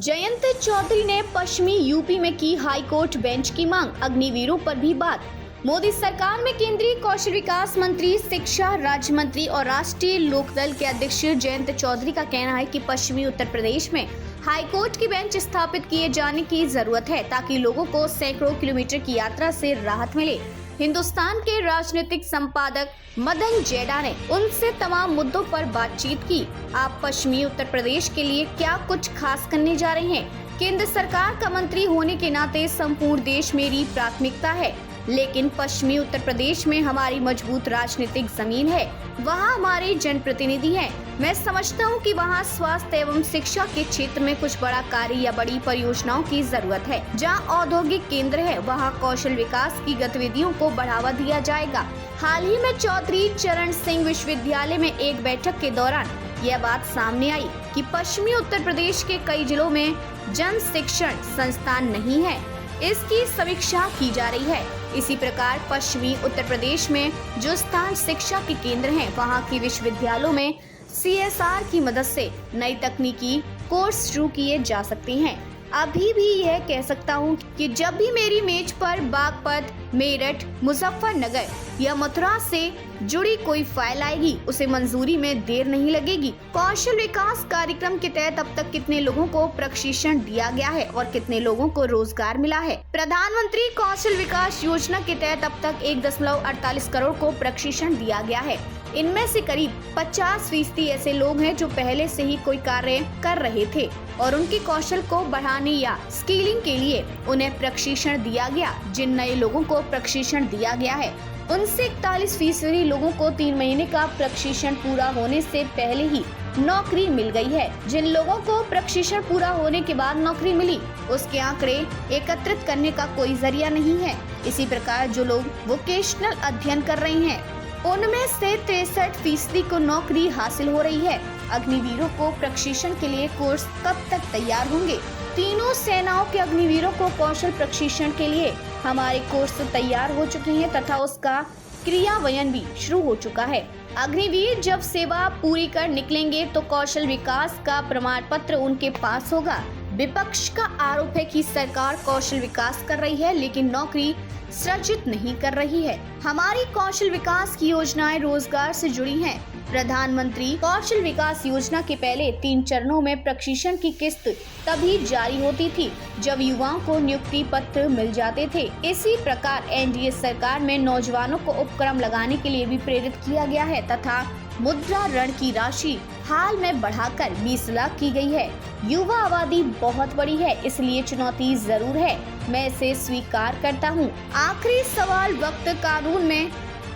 जयंत चौधरी ने पश्चिमी यूपी में की हाईकोर्ट बेंच की मांग, अग्निवीरों पर भी बात। मोदी सरकार में केंद्रीय कौशल विकास मंत्री, शिक्षा राज्य मंत्री और राष्ट्रीय लोकदल के अध्यक्ष जयंत चौधरी का कहना है कि पश्चिमी उत्तर प्रदेश में हाईकोर्ट की बेंच स्थापित किए जाने की जरूरत है ताकि लोगों को सैकड़ों किलोमीटर की यात्रा से राहत मिले। हिंदुस्तान के राजनीतिक संपादक मदन जेडा ने उनसे तमाम मुद्दों पर बातचीत की। आप पश्चिमी उत्तर प्रदेश के लिए क्या कुछ खास करने जा रहे हैं? केंद्र सरकार का मंत्री होने के नाते संपूर्ण देश मेरी प्राथमिकता है, लेकिन पश्चिमी उत्तर प्रदेश में हमारी मजबूत राजनीतिक जमीन है, वहाँ हमारे जनप्रतिनिधि हैं। मैं समझता हूँ कि वहाँ स्वास्थ्य एवं शिक्षा के क्षेत्र में कुछ बड़ा कार्य या बड़ी परियोजनाओं की जरूरत है। जहाँ औद्योगिक केंद्र है, वहाँ कौशल विकास की गतिविधियों को बढ़ावा दिया जाएगा। हाल ही में चौधरी चरण सिंह विश्वविद्यालय में एक बैठक के दौरान यह बात सामने आई कि पश्चिमी उत्तर प्रदेश के कई जिलों में जन शिक्षण संस्थान नहीं है, इसकी समीक्षा की जा रही है। इसी प्रकार पश्चिमी उत्तर प्रदेश में जो स्थान शिक्षा के केंद्र हैं, वहां की विश्वविद्यालयों में CSR की मदद से नई तकनीकी कोर्स शुरू किए जा सकते हैं। अभी भी यह कह सकता हूं कि जब भी मेरी मेज पर बागपत, मेरठ, मुजफ्फरनगर या मथुरा से जुड़ी कोई फाइल आएगी, उसे मंजूरी में देर नहीं लगेगी। कौशल विकास कार्यक्रम के तहत अब तक कितने लोगों को प्रशिक्षण दिया गया है और कितने लोगों को रोजगार मिला है? प्रधानमंत्री कौशल विकास योजना के तहत अब तक 1.48 करोड़ को प्रशिक्षण दिया गया है। इनमें से करीब 50% ऐसे लोग हैं जो पहले से ही कोई कार्य कर रहे थे और उनके कौशल को बढ़ाने या स्किलिंग के लिए उन्हें प्रशिक्षण दिया गया। जिन नए लोगों को प्रशिक्षण दिया गया है, उनसे 41% लोगों को 3 महीने का प्रशिक्षण पूरा होने से पहले ही नौकरी मिल गई है। जिन लोगों को प्रशिक्षण पूरा होने के बाद नौकरी मिली, उसके आंकड़े एकत्रित करने का कोई जरिया नहीं है। इसी प्रकार जो लोग वोकेशनल अध्ययन कर रहे हैं, उनमें से 63% को नौकरी हासिल हो रही है। अग्निवीरों को प्रशिक्षण के लिए कोर्स कब तक तैयार होंगे? तीनों सेनाओं के अग्निवीरों को कौशल प्रशिक्षण के लिए हमारे कोर्स तैयार हो चुके हैं तथा उसका क्रियान्वयन भी शुरू हो चुका है। अग्निवीर जब सेवा पूरी कर निकलेंगे तो कौशल विकास का प्रमाण पत्र उनके पास होगा। विपक्ष का आरोप है कि सरकार कौशल विकास कर रही है लेकिन नौकरी सृजित नहीं कर रही है। हमारी कौशल विकास की योजनाएं रोजगार से जुड़ी हैं। प्रधानमंत्री कौशल विकास योजना के पहले 3 चरणों में प्रशिक्षण की किस्त तभी जारी होती थी जब युवाओं को नियुक्ति पत्र मिल जाते थे। इसी प्रकार NDA सरकार में नौजवानों को उपक्रम लगाने के लिए भी प्रेरित किया गया है तथा मुद्रा ऋण की राशि हाल में बढ़ाकर 20 लाख की गई है। युवा आबादी बहुत बड़ी है, इसलिए चुनौती जरूर है, मैं इसे स्वीकार करता हूँ। आखिरी सवाल, वक्त कानून में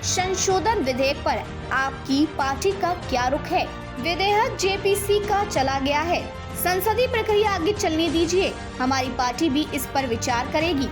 संशोधन विधेयक पर आपकी पार्टी का क्या रुख है? विधेयक JPC का चला गया है, संसदीय प्रक्रिया आगे चलने दीजिए, हमारी पार्टी भी इस पर विचार करेगी।